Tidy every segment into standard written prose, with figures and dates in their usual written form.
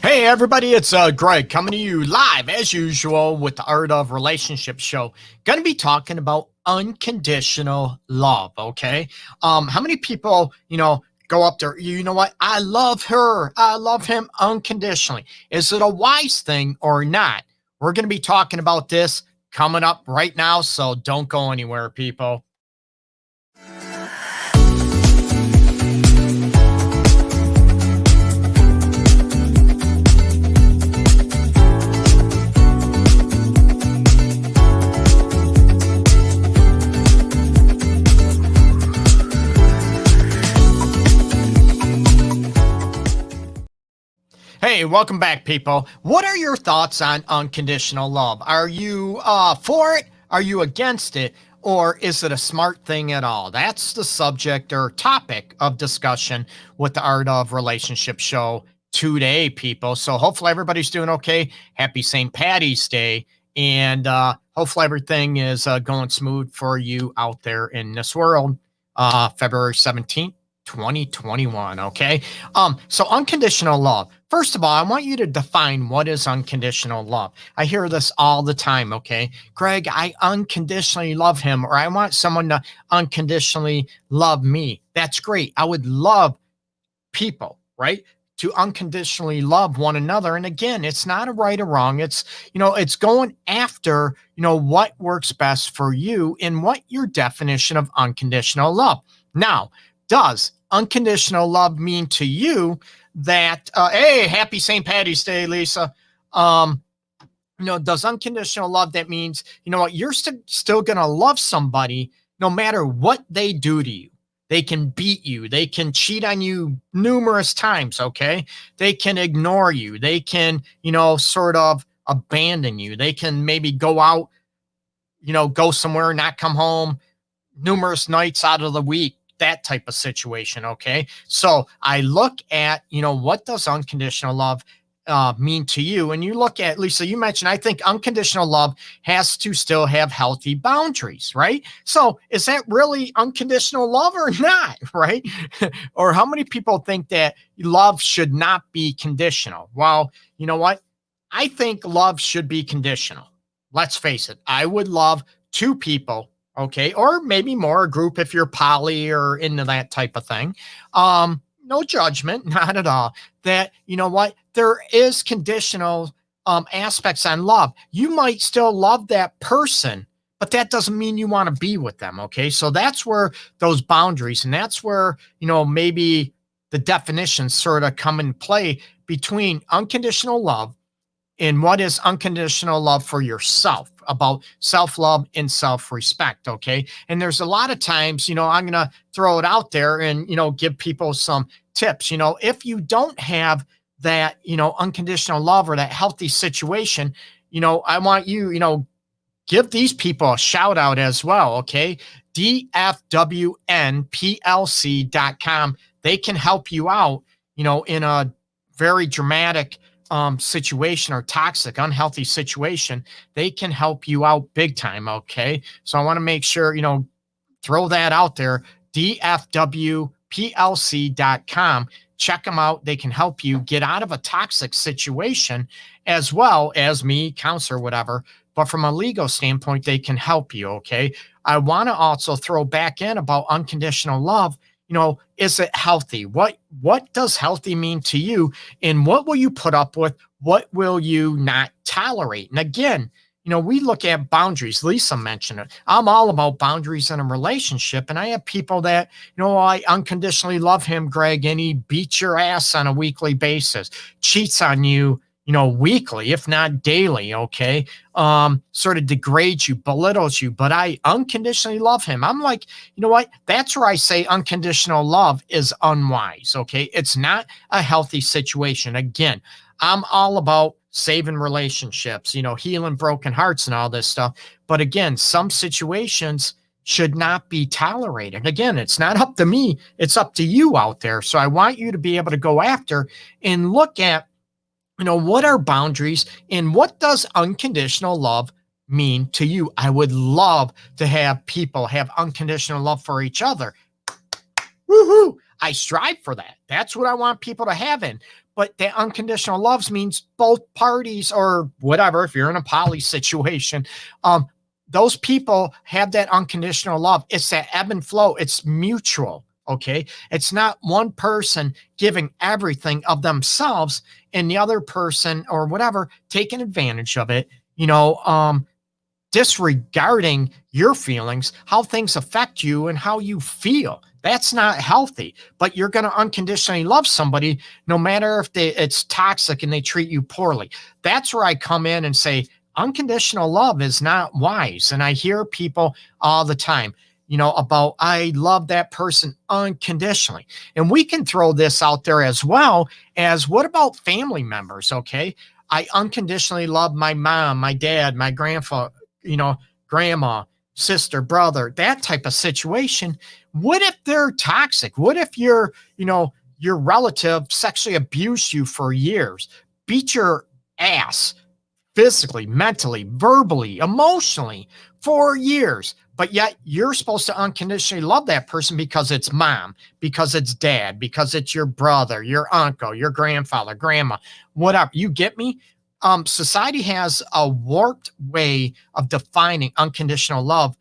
Hey everybody, it's Greg coming to you live as usual with the Art of Relationship show. Going to be talking about unconditional love, okay? How many people, go up there, you know what? I love her. I love him unconditionally. Is it a wise thing or not? We're going to be talking about this coming up right now, so don't go anywhere, people. Hey, welcome back, people. What are your thoughts on unconditional love? Are you for it? Are you against it? Or is it a smart thing at all? That's the subject or topic of discussion with the Art of Relationship show today, people. So hopefully everybody's doing okay. Happy St. Patty's Day. And hopefully everything is going smooth for you out there in this world. February 17th. 2021. Okay. So unconditional love. First of all, I want you to define what is unconditional love. I hear this all the time. Okay. Greg, I unconditionally love him, or I want someone to unconditionally love me. That's great. I would love people, right? To unconditionally love one another. And again, it's not a right or wrong. It's, it's going after, what works best for you and what your definition of unconditional love. Now, does unconditional love mean to you that, hey, happy St. Patty's Day, Lisa? Does unconditional love, that means, what, you're still going to love somebody no matter what they do to you. They can beat you. They can cheat on you numerous times. Okay. They can ignore you. They can, sort of abandon you. They can maybe go out, go somewhere, not come home numerous nights out of the week. That type of situation. Okay. So I look at, what does unconditional love mean to you? And you look at, Lisa, you mentioned, I think unconditional love has to still have healthy boundaries, right? So is that really unconditional love or not? Right. Or how many people think that love should not be conditional? Well, you know what? I think love should be conditional. Let's face it. I would love two people, okay, or maybe more, a group if you're poly or into that type of thing. No judgment, not at all. That, what, there is conditional aspects on love. You might still love that person, but that doesn't mean you want to be with them. Okay, so that's where those boundaries, and that's where, maybe the definitions sort of come in play between unconditional love and what is unconditional love for yourself, about self-love and self-respect. Okay. And there's a lot of times, I'm going to throw it out there and, give people some tips. If you don't have that, unconditional love or that healthy situation, I want you, give these people a shout out as well. Okay. DFWNPLC.com. They can help you out, in a very dramatic situation or toxic, unhealthy situation. They can help you out big time. Okay. So I want to make sure, throw that out there. DFWPLC.com. Check them out. They can help you get out of a toxic situation as well as me, counselor, whatever. But from a legal standpoint, they can help you. Okay. I want to also throw back in about unconditional love. Is it healthy? What does healthy mean to you? And what will you put up with? What will you not tolerate? And again, we look at boundaries. Lisa mentioned it. I'm all about boundaries in a relationship. And I have people that, I unconditionally love him, Greg, and he beats your ass on a weekly basis, cheats on you, weekly, if not daily. Okay. Sort of degrades you, belittles you, but I unconditionally love him. I'm like, what? That's where I say unconditional love is unwise. Okay. It's not a healthy situation. Again, I'm all about saving relationships, healing broken hearts and all this stuff. But again, some situations should not be tolerated. Again, it's not up to me. It's up to you out there. So I want you to be able to go after and look at, what are boundaries and what does unconditional love mean to you? I would love to have people have unconditional love for each other. Woohoo! I strive for that. That's what I want people to have in. But that unconditional love means both parties or whatever, if you're in a poly situation, those people have that unconditional love. It's that ebb and flow. It's mutual. Okay. It's not one person giving everything of themselves and the other person or whatever taking advantage of it, disregarding your feelings, how things affect you and how you feel. That's not healthy, but you're going to unconditionally love somebody no matter if it's toxic and they treat you poorly. That's where I come in and say, unconditional love is not wise. And I hear people all the time, about I love that person unconditionally. And we can throw this out there as well as what about family members? Okay. I unconditionally love my mom, my dad, my grandfather, grandma, sister, brother, that type of situation. What if they're toxic? What if your relative sexually abused you for years, beat your ass physically, mentally, verbally, emotionally for years? But yet you're supposed to unconditionally love that person because it's mom, because it's dad, because it's your brother, your uncle, your grandfather, grandma, whatever. You get me? Society has a warped way of defining unconditional love,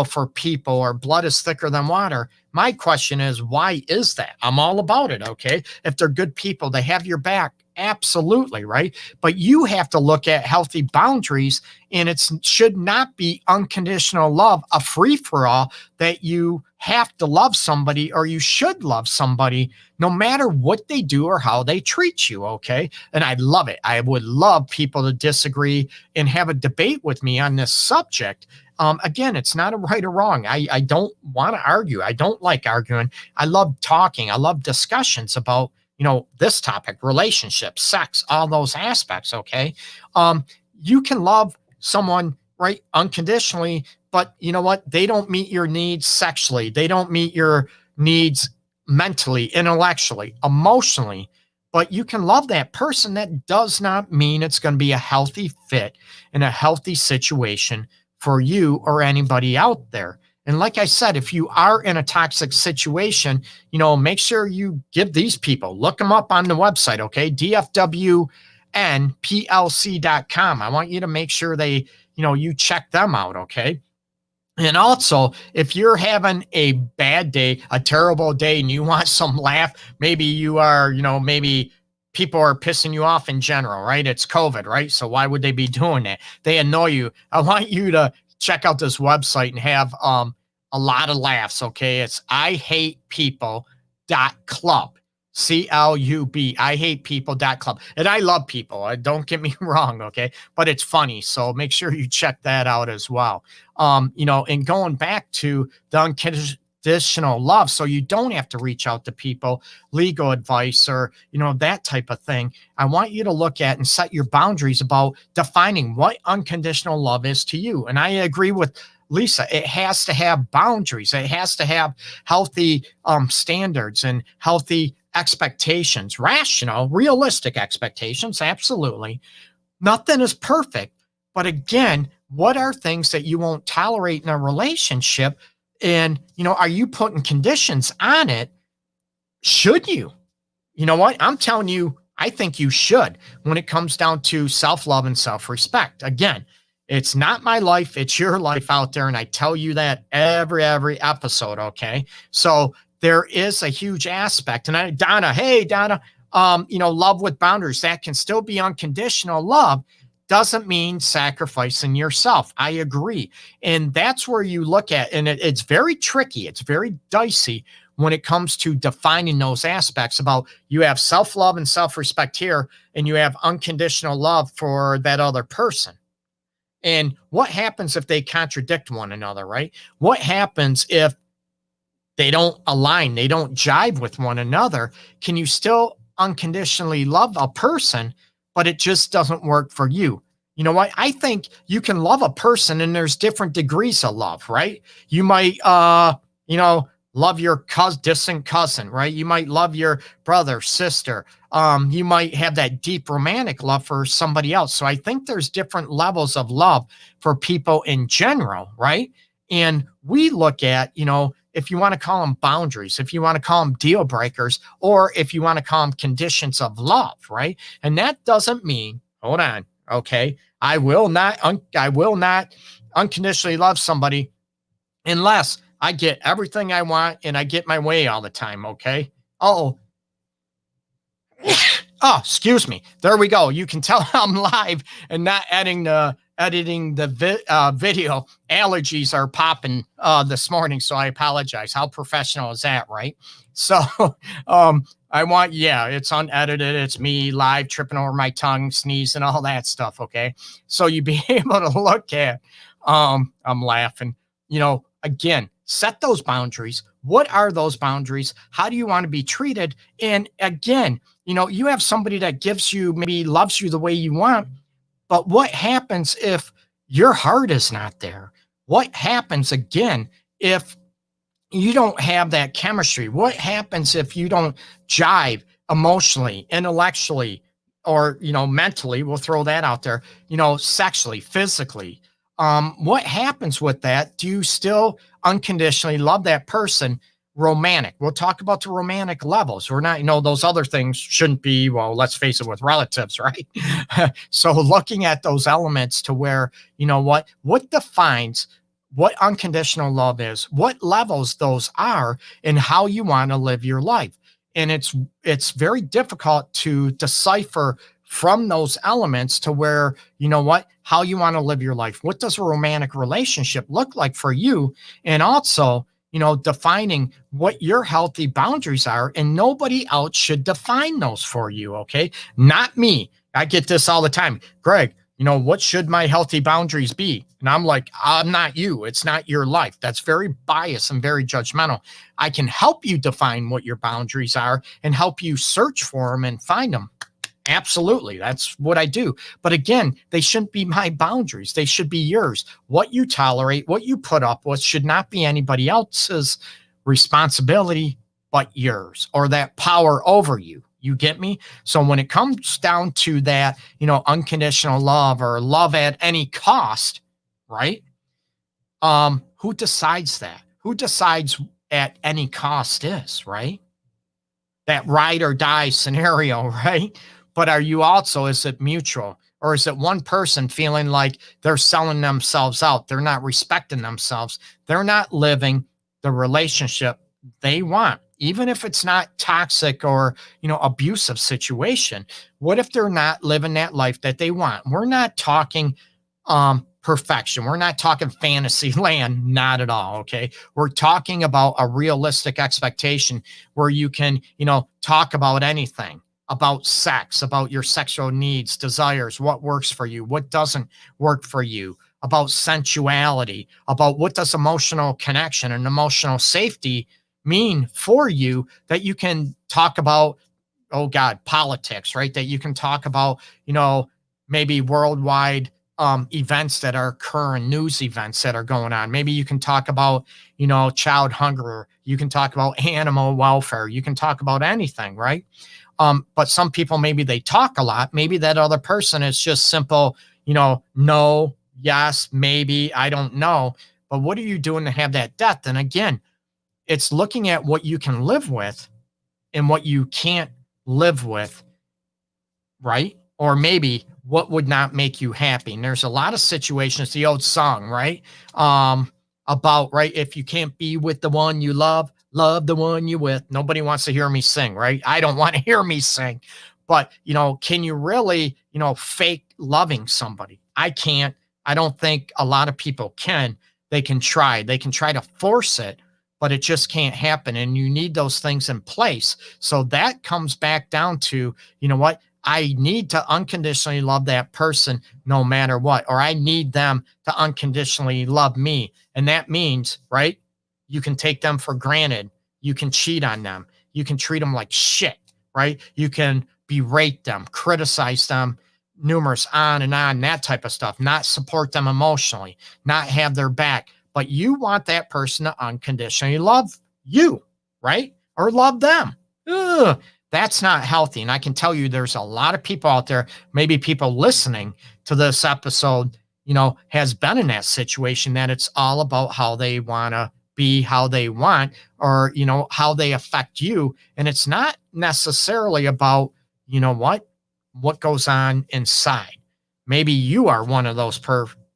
for people, or blood is thicker than water. My question is, why is that? I'm all about it. Okay. If they're good people, they have your back. Absolutely. Right. But you have to look at healthy boundaries, and it should not be unconditional love, a free for all that you have to love somebody or you should love somebody no matter what they do or how they treat you. Okay. And I love it. I would love people to disagree and have a debate with me on this subject. Again, it's not a right or wrong. I don't want to argue. I don't like arguing. I love talking. I love discussions about, this topic, relationships, sex, all those aspects. Okay. You can love someone, right, unconditionally, but you know what? They don't meet your needs sexually. They don't meet your needs mentally, intellectually, emotionally, but you can love that person. That does not mean it's going to be a healthy fit in a healthy situation for you or anybody out there. And like I said, if you are in a toxic situation, make sure you give these people, look them up on the website, okay? DFWNPLC.com. I want you to make sure you check them out, okay? And also, if you're having a bad day, a terrible day, and you want some laugh, maybe you are, maybe people are pissing you off in general, right? It's COVID, right? So why would they be doing that? They annoy you. I want you to check out this website and have a lot of laughs, okay? It's ihatepeople.club. CLUB. ihatepeople.club. And I love people. Don't get me wrong, okay? But it's funny. So make sure you check that out as well. And going back to the unconditional love, so you don't have to reach out to people, legal advice or, that type of thing. I want you to look at and set your boundaries about defining what unconditional love is to you. And I agree with Lisa. It has to have boundaries. It has to have healthy standards and healthy expectations, rational, realistic expectations. Absolutely. Nothing is perfect. But again, what are things that you won't tolerate in a relationship? And, are you putting conditions on it? Should you? You know what? I'm telling you, I think you should when it comes down to self-love and self-respect. Again, it's not my life. It's your life out there. And I tell you that every episode. Okay. So there is a huge aspect. And hey, Donna, love with boundaries, that can still be unconditional love. Doesn't mean sacrificing yourself. I agree. And that's where you look at, and it's very tricky. It's very dicey when it comes to defining those aspects about you have self-love and self-respect here, and you have unconditional love for that other person. And what happens if they contradict one another, right? What happens if they don't align, they don't jive with one another? Can you still unconditionally love a person, but it just doesn't work for you? You know what? I think you can love a person and there's different degrees of love, right? You might, love your distant cousin, right? You might love your brother, sister. You might have that deep romantic love for somebody else. So I think there's different levels of love for people in general, right? And we look at, if you want to call them boundaries, if you want to call them deal breakers, or if you want to call them conditions of love, right? And that doesn't mean, hold on, okay, I will not unconditionally love somebody unless I get everything I want and I get my way all the time, okay? Oh, oh, excuse me. There we go. You can tell I'm live and not editing the video. Allergies are popping this morning, so I apologize. How professional is that, right? So I want, yeah, it's unedited. It's me live tripping over my tongue, sneezing, all that stuff, okay? So you be able to look at, I'm laughing, again, set those boundaries. What are those boundaries? How do you want to be treated? And again, you have somebody that gives you, maybe loves you the way you want, but what happens if your heart is not there? What happens again if you don't have that chemistry? What happens if you don't jive emotionally, intellectually, or, mentally? We'll throw that out there, sexually, physically. What happens with that? Do you still unconditionally love that person? Romantic. We'll talk about the romantic levels. We're not, those other things shouldn't be, well, let's face it, with relatives, right? So looking at those elements to where, what defines what unconditional love is, what levels those are, and how you want to live your life. And it's very difficult to decipher from those elements to where, how you want to live your life. What does a romantic relationship look like for you? And also, defining what your healthy boundaries are, and nobody else should define those for you. Okay. Not me. I get this all the time. Greg, what should my healthy boundaries be? And I'm like, I'm not you. It's not your life. That's very biased and very judgmental. I can help you define what your boundaries are and help you search for them and find them. Absolutely. That's what I do. But again, they shouldn't be my boundaries. They should be yours. What you tolerate, what you put up with should not be anybody else's responsibility but yours, or that power over you. You get me? So when it comes down to that, unconditional love or love at any cost, right? Who decides that? Who decides at any cost is, right? That ride or die scenario, right? But are you also, is it mutual? Or is it one person feeling like they're selling themselves out? They're not respecting themselves. They're not living the relationship they want, even if it's not toxic or, abusive situation. What if they're not living that life that they want? We're not talking perfection. We're not talking fantasy land, not at all. Okay. We're talking about a realistic expectation where you can, talk about anything, about sex, about your sexual needs, desires, what works for you, what doesn't work for you, about sensuality, about what does emotional connection and emotional safety mean for you, that you can talk about, oh God, politics, right? That you can talk about, maybe worldwide events that are current, news events that are going on. Maybe you can talk about, child hunger. You can talk about animal welfare. You can talk about anything, right? But some people, maybe they talk a lot. Maybe that other person is just simple, no, yes, maybe, I don't know. But what are you doing to have that depth? And again, it's looking at what you can live with and what you can't live with, right? Or maybe what would not make you happy. And there's a lot of situations, the old song, right? About, right, if you can't be with the one you love the one you with. Nobody wants to hear me sing, right? I don't want to hear me sing. But, can you really, fake loving somebody? I can't. I don't think a lot of people can. They can try. They can try to force it, but it just can't happen. And you need those things in place. So that comes back down to, what? I need to unconditionally love that person no matter what, or I need them to unconditionally love me. And that means, right, you can take them for granted. You can cheat on them. You can treat them like shit, right? You can berate them, criticize them, numerous on, that type of stuff, not support them emotionally, not have their back. But you want that person to unconditionally love you, right? Or love them. Ugh. That's not healthy. And I can tell you there's a lot of people out there, maybe people listening to this episode, has been in that situation, that it's all about how they want to be how they want, or, how they affect you. And it's not necessarily about, what goes on inside. Maybe you are one of those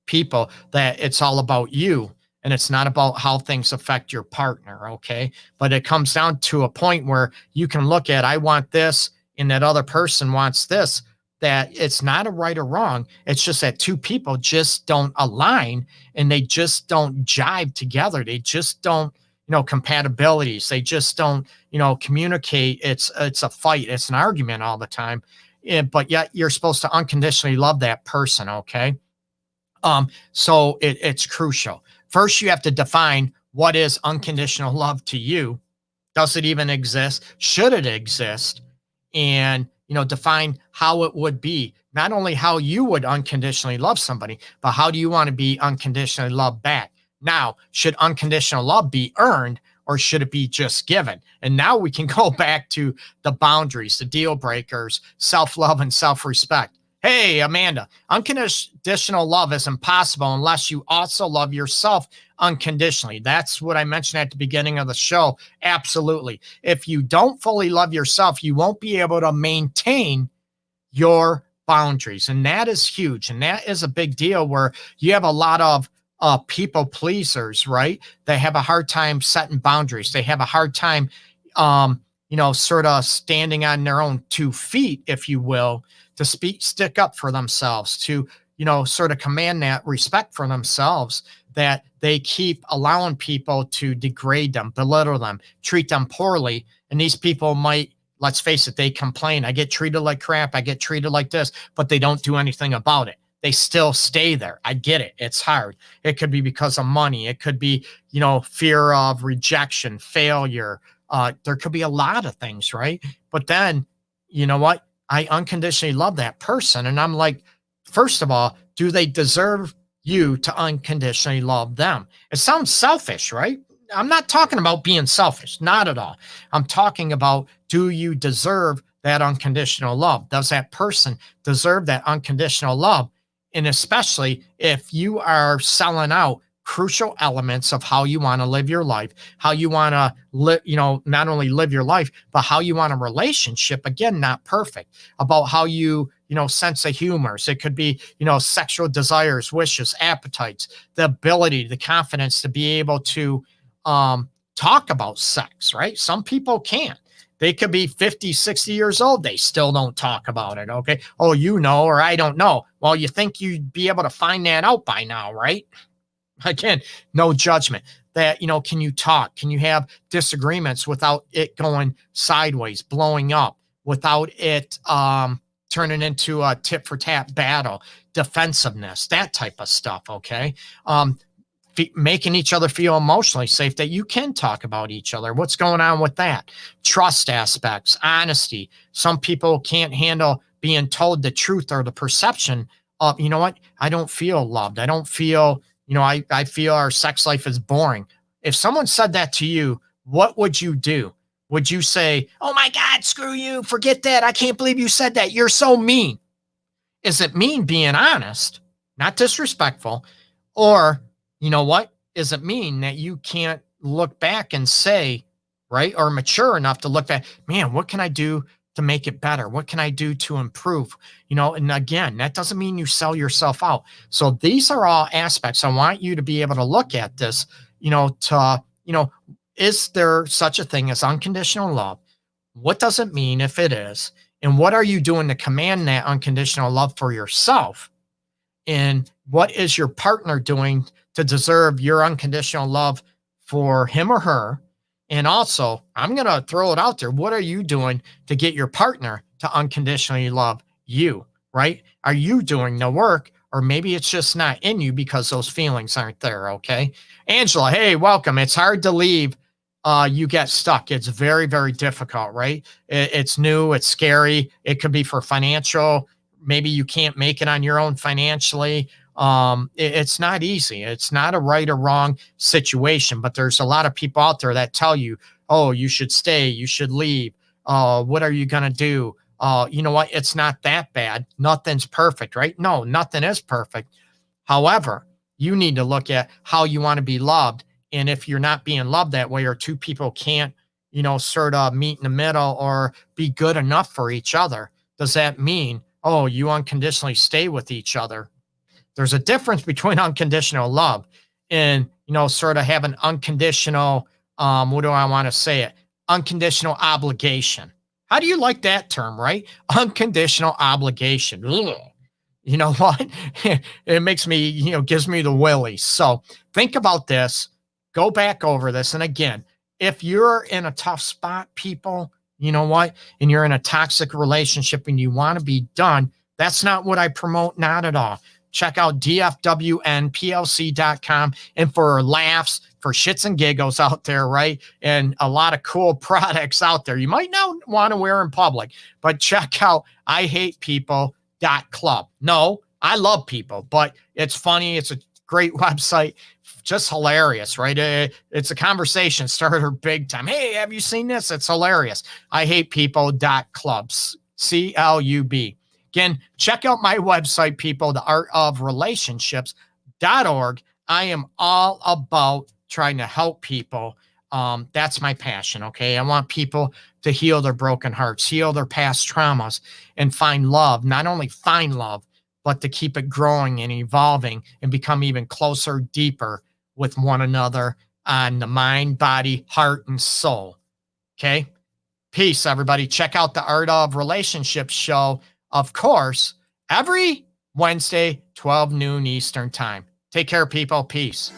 people that it's all about you and it's not about how things affect your partner. Okay. But it comes down to a point where you can look at, I want this, and that other person wants this, that it's not a right or wrong. It's just that two people just don't align and they just don't jive together. They just don't, compatibilities. They just don't, communicate. It's a fight. It's an argument all the time. But yet you're supposed to unconditionally love that person. Okay. So it's crucial. First, you have to define what is unconditional love to you. Does it even exist? Should it exist? And, define how it would be, not only how you would unconditionally love somebody, but how do you want to be unconditionally loved back? Now, should unconditional love be earned or should it be just given? And now we can go back to the boundaries, the deal breakers, self-love and self-respect. Hey, Amanda, unconditional love is impossible unless you also love yourself unconditionally. That's what I mentioned at the beginning of the show. Absolutely. If you don't fully love yourself, you won't be able to maintain your boundaries. And that is huge. And that is a big deal where you have a lot of people pleasers, right? They have a hard time setting boundaries. They have a hard time, sort of standing on their own 2 feet, if you will, to stick up for themselves, to, sort of command that respect for themselves, that they keep allowing people to degrade them, belittle them, treat them poorly. And these people might, let's face it, they complain. I get treated like crap. I get treated like this, but they don't do anything about it. They still stay there. I get it. It's hard. It could be because of money. It could be, fear of rejection, failure. There could be a lot of things, right? But then, you know what? I unconditionally love that person. And I'm like, first of all, do they deserve you to unconditionally love them? It sounds selfish, right? I'm not talking about being selfish, not at all. I'm talking about, do you deserve that unconditional love? Does that person deserve that unconditional love? And especially if you are selling out crucial elements of how you want to live your life, how you want to live, not only live your life, but how you want a relationship. Again, not perfect, about how you, sense of humors. It could be, sexual desires, wishes, appetites, the ability, the confidence to be able to talk about sex, right? Some people can't. They could be 50, 60 years old. They still don't talk about it. Okay. Oh, or I don't know. Well, you think you'd be able to find that out by now, right? Again, no judgment. That, can you talk? Can you have disagreements without it going sideways, blowing up, without it turning into a tit for tat battle, defensiveness, that type of stuff. Okay. Making each other feel emotionally safe, that you can talk about each other. What's going on with that? Trust aspects, honesty. Some people can't handle being told the truth or the perception of, I don't feel loved. I don't feel, I feel our sex life is boring. If someone said that to you, what would you do? Would you say, oh my God, screw you, forget that. I can't believe you said that. You're so mean. Is it mean being honest, not disrespectful? Or, is it mean that you can't look back and say, right, or mature enough to look back, man, what can I do to make it better? What can I do to improve? And again, that doesn't mean you sell yourself out. So these are all aspects. I want you to be able to look at this, is there such a thing as unconditional love? What does it mean if it is? And what are you doing to command that unconditional love for yourself? And what is your partner doing to deserve your unconditional love for him or her? And also, I'm going to throw it out there. What are you doing to get your partner to unconditionally love you, right? Are you doing the work? Or maybe it's just not in you because those feelings aren't there, okay? Angela, hey, welcome. It's hard to leave. You get stuck. It's very, very difficult, right? It's new. It's scary. It could be for financial. Maybe you can't make it on your own financially. It's not easy. It's not a right or wrong situation, but there's a lot of people out there that tell you, oh, you should stay, you should leave. What are you going to do? You know what? It's not that bad. Nothing's perfect, right? No, nothing is perfect. However, you need to look at how you want to be loved And if you're not being loved that way, or two people can't, sort of meet in the middle or be good enough for each other, does that mean, oh, you unconditionally stay with each other? There's a difference between unconditional love and, sort of having unconditional, what do I want to say it? Unconditional obligation. How do you like that term, right? Unconditional obligation. Ugh. You know what? It makes me, gives me the willies. So think about this, go back over this. And again, if you're in a tough spot, people, you know what? And you're in a toxic relationship and you want to be done, that's not what I promote, not at all. Check out dfwnplc.com. And for laughs, for shits and giggles out there, right? And a lot of cool products out there. You might not want to wear in public, but check out ihatepeople.club. No, I love people, but it's funny. It's a great website. Just hilarious, right? It's a conversation starter big time. Hey, have you seen this? It's hilarious. ihatepeople.clubs, CLUB. Again, check out my website, people, theartofrelationships.org. I am all about trying to help people. That's my passion, okay? I want people to heal their broken hearts, heal their past traumas, and find love. Not only find love, but to keep it growing and evolving and become even closer, deeper with one another on the mind, body, heart, and soul, okay? Peace, everybody. Check out the Art of Relationships show, of course, every Wednesday, 12 noon Eastern time. Take care, people. Peace.